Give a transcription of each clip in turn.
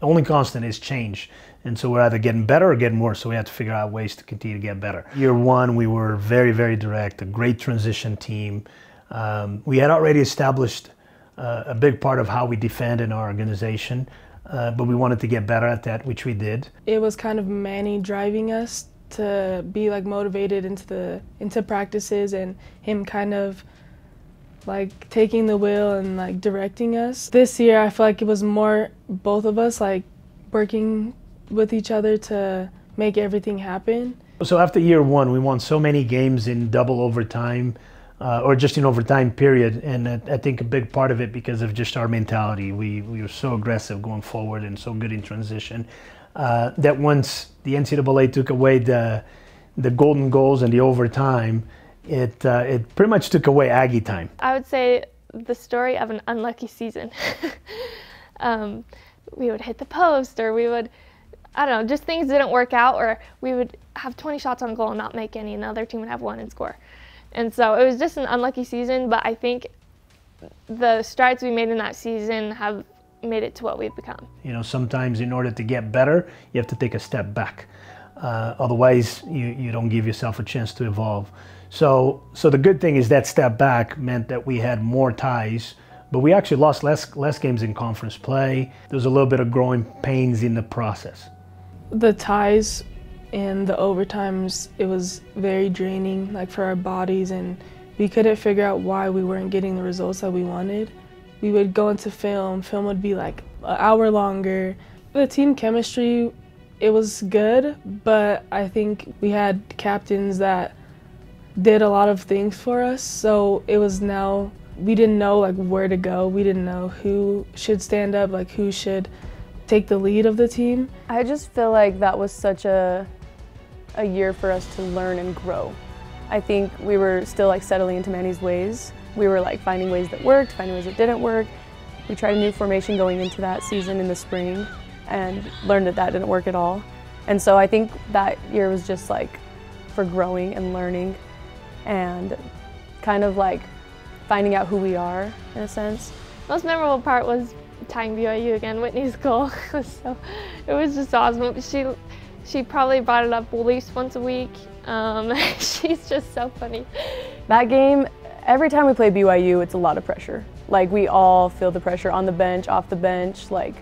only constant is change. And so we're either getting better or getting worse. So we have to figure out ways to continue to get better. Year one, we were very, very direct, a great transition team. We had already established a big part of how we defend in our organization, but we wanted to get better at that, which we did. It was kind of Manny driving us to be like motivated into practices, and him kind of like taking the wheel and like directing us. This year I feel like it was more both of us like working with each other to make everything happen. So after year one, we won so many games in double overtime, or just in overtime period, and I think a big part of it because of just our mentality. We were so aggressive going forward and so good in transition that once the NCAA took away the golden goals and the overtime, it pretty much took away Aggie time. I would say the story of an unlucky season. We would hit the post, or we would, I don't know, just things didn't work out, or we would have 20 shots on goal and not make any, and the other team would have one and score. And so it was just an unlucky season, but I think the strides we made in that season have made it to what we've become. You know, sometimes in order to get better, you have to take a step back. Otherwise, you don't give yourself a chance to evolve. So the good thing is that step back meant that we had more ties, but we actually lost less games in conference play. There was a little bit of growing pains in the process. The ties and the overtimes, it was very draining, like for our bodies, and we couldn't figure out why we weren't getting the results that we wanted. We would go into film would be like an hour longer. The team chemistry, it was good, but I think we had captains that did a lot of things for us, so it was now, we didn't know like where to go. We didn't know who should stand up, like who should take the lead of the team. I just feel like that was such a year for us to learn and grow. I think we were still like settling into Manny's ways. We were like finding ways that worked, finding ways that didn't work. We tried a new formation going into that season in the spring and learned that that didn't work at all. And so I think that year was just like for growing and learning and kind of like finding out who we are in a sense. Most memorable part was tying BYU again. Whitney's goal it was just awesome. She probably brought it up at least once a week. She's just so funny. That game, every time we play BYU, it's a lot of pressure. Like we all feel the pressure on the bench, off the bench, like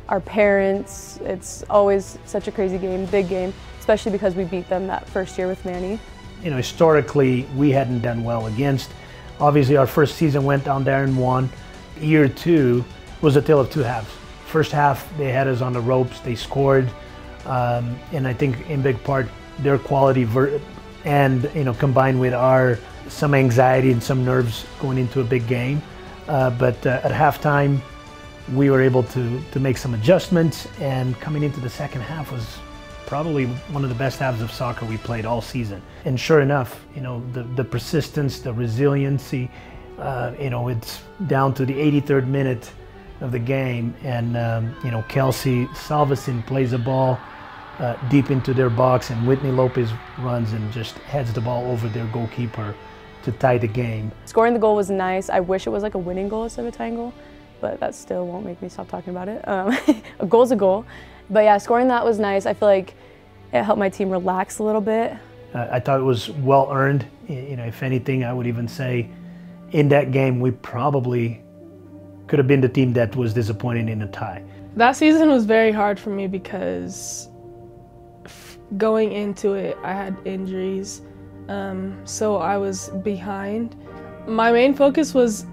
our parents. It's always such a crazy game, big game, especially because we beat them that first year with Manny. You know, historically, we hadn't done well against. Obviously, our first season went down there and won. Year two was a tale of two halves. First half, they had us on the ropes, they scored. And I think in big part their quality and combined with some anxiety and some nerves going into a big game. But at halftime we were able to make some adjustments, and coming into the second half was probably one of the best halves of soccer we played all season. And sure enough, the persistence, the resiliency, it's down to the 83rd minute of the game, and Kelsey Salveson plays the ball deep into their box, and Whitney Lopez runs and just heads the ball over their goalkeeper to tie the game. Scoring the goal was nice. I wish it was like a winning goal instead of a tying goal, but that still won't make me stop talking about it. A goal's a goal. But yeah, scoring that was nice. I feel like it helped my team relax a little bit. I thought it was well earned. If anything, I would even say in that game we probably could have been the team that was disappointed in a tie. That season was very hard for me because going into it, I had injuries, so I was behind. My main focus was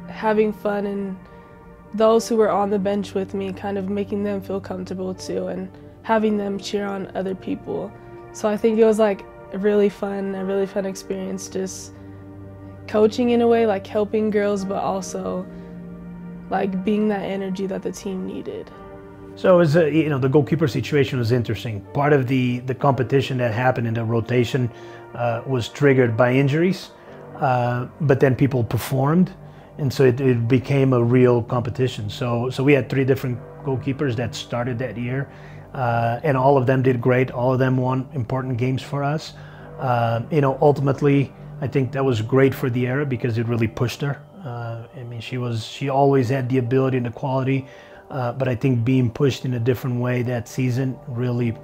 having fun and those who were on the bench with me, kind of making them feel comfortable too, and having them cheer on other people. So I think it was like a really fun experience, just coaching in a way, like helping girls, but also like being that energy that the team needed. So it was, the goalkeeper situation was interesting. Part of the competition that happened in the rotation was triggered by injuries, but then people performed, and so it became a real competition. So we had 3 different goalkeepers that started that year, and all of them did great. All of them won important games for us. Ultimately, I think that was great for Diarra because it really pushed her. She always had the ability and the quality But I think being pushed in a different way that season really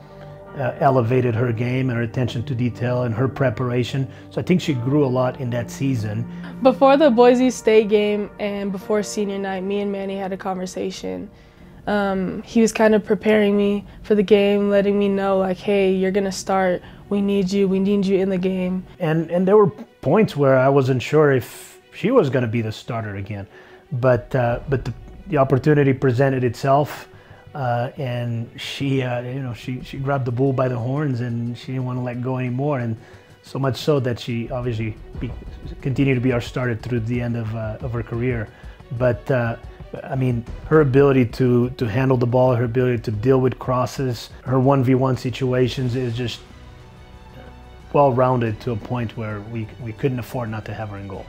elevated her game and her attention to detail and her preparation. So I think she grew a lot in that season. Before the Boise State game and before senior night, me and Manny had a conversation. He was kind of preparing me for the game, letting me know like, hey, you're gonna start. We need you in the game. And there were points where I wasn't sure if she was gonna be the starter again. But the opportunity presented itself. And she grabbed the bull by the horns, and she didn't want to let go anymore. And so much so that she obviously continued to be our starter through the end of her career. But I mean, her ability to handle the ball, her ability to deal with crosses, her 1v1 situations is just well-rounded to a point where we couldn't afford not to have her in goal.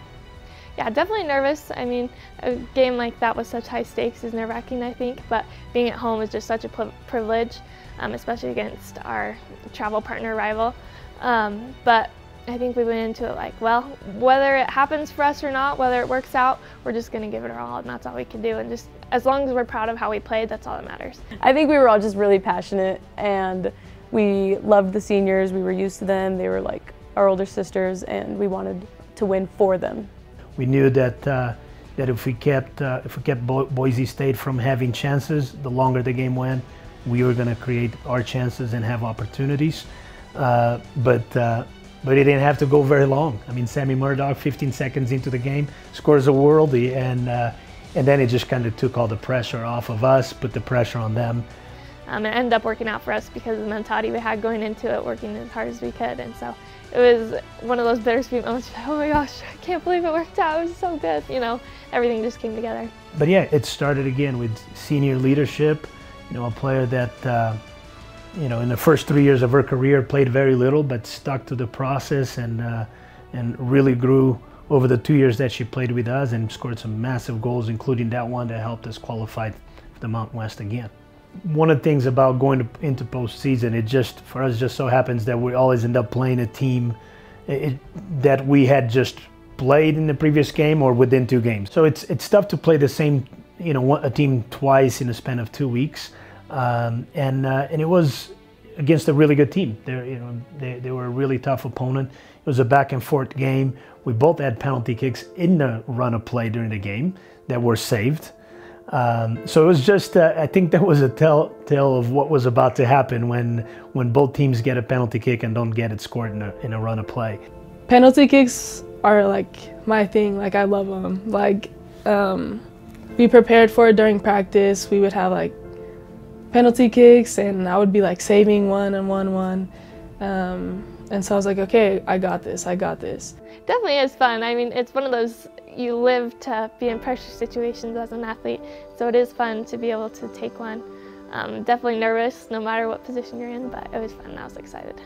Yeah, definitely nervous. I mean, a game like that with such high stakes is nerve-wracking, I think, but being at home is just such a privilege, especially against our travel partner rival. But I think we went into it like, well, whether it happens for us or not, whether it works out, we're just going to give it our all, and that's all we can do. And just as long as we're proud of how we played, that's all that matters. I think we were all just really passionate, and we loved the seniors. We were used to them. They were like our older sisters, and we wanted to win for them. We knew that if we kept Boise State from having chances, the longer the game went, we were going to create our chances and have opportunities. But it didn't have to go very long. I mean, Sammy Murdoch, 15 seconds into the game, scores a worldie, and then it just kind of took all the pressure off of us, put the pressure on them. It ended up working out for us because of the mentality we had going into it, working as hard as we could, and so it was one of those bittersweet moments. Oh my gosh, I can't believe it worked out. It was so good. You know, everything just came together. But yeah, it started again with senior leadership. You know, a player that in the first 3 years of her career played very little, but stuck to the process and really grew over the 2 years that she played with us and scored some massive goals, including that one that helped us qualify for the Mountain West again. One of the things about going into postseason, for us just so happens that we always end up playing a team that we had just played in the previous game or within 2 games. So it's tough to play the same, a team twice in a span of 2 weeks, and it was against a really good team. They were a really tough opponent. It was a back and forth game. We both had penalty kicks in the run of play during the game that were saved. So it was just, I think that was a telltale of what was about to happen when both teams get a penalty kick and don't get it scored in a run of play. Penalty kicks are like my thing. Like, I love them. Like, we prepared for it during practice. We would have like penalty kicks, and I would be like saving one and one. And so I was like, okay, I got this. Definitely is fun. I mean, it's one of those, you live to be in pressure situations as an athlete, so it is fun to be able to take one. Definitely nervous no matter what position you're in, but it was fun and I was excited.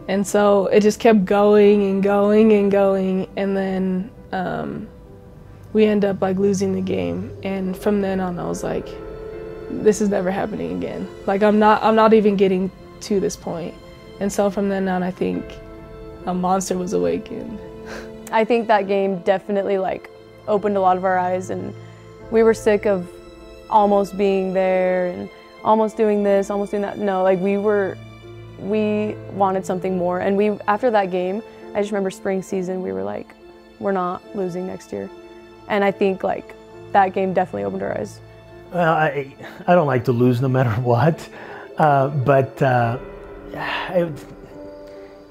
And so it just kept going and going and going, and then we end up like losing the game. And from then on I was like, this is never happening again. Like, I'm not even getting to this point. And so from then on, I think a monster was awakened. I think that game definitely like opened a lot of our eyes, and we were sick of almost being there and almost doing this, almost doing that. No, like we wanted something more. And after that game, I just remember spring season, we were like, we're not losing next year. And I think like that game definitely opened our eyes. Well, I don't like to lose no matter what,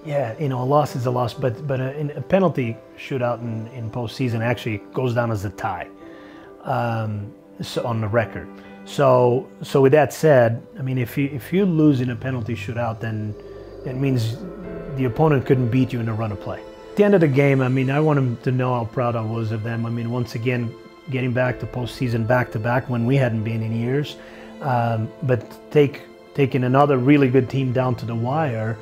yeah, a loss is a loss, but in a penalty shootout in postseason actually goes down as a tie, so on the record. So with that said, I mean, if you lose in a penalty shootout, then it means the opponent couldn't beat you in a run of play. At the end of the game, I mean, I want them to know how proud I was of them. I mean, once again, getting back to postseason back-to-back when we hadn't been in years, but taking another really good team down to the wire,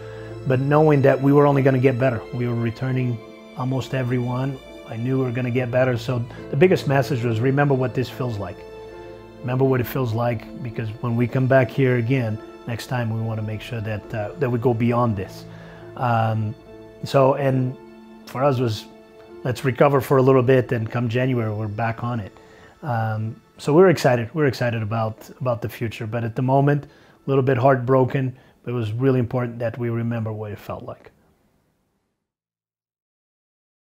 but knowing that we were only going to get better. We were returning almost everyone. I knew we were going to get better. So the biggest message was, remember what this feels like. Remember what it feels like, because when we come back here again, next time we want to make sure that we go beyond this. And for us was, let's recover for a little bit, and come January, we're back on it. So we're excited. We're excited about the future. But at the moment, a little bit heartbroken. But it was really important that we remember what it felt like.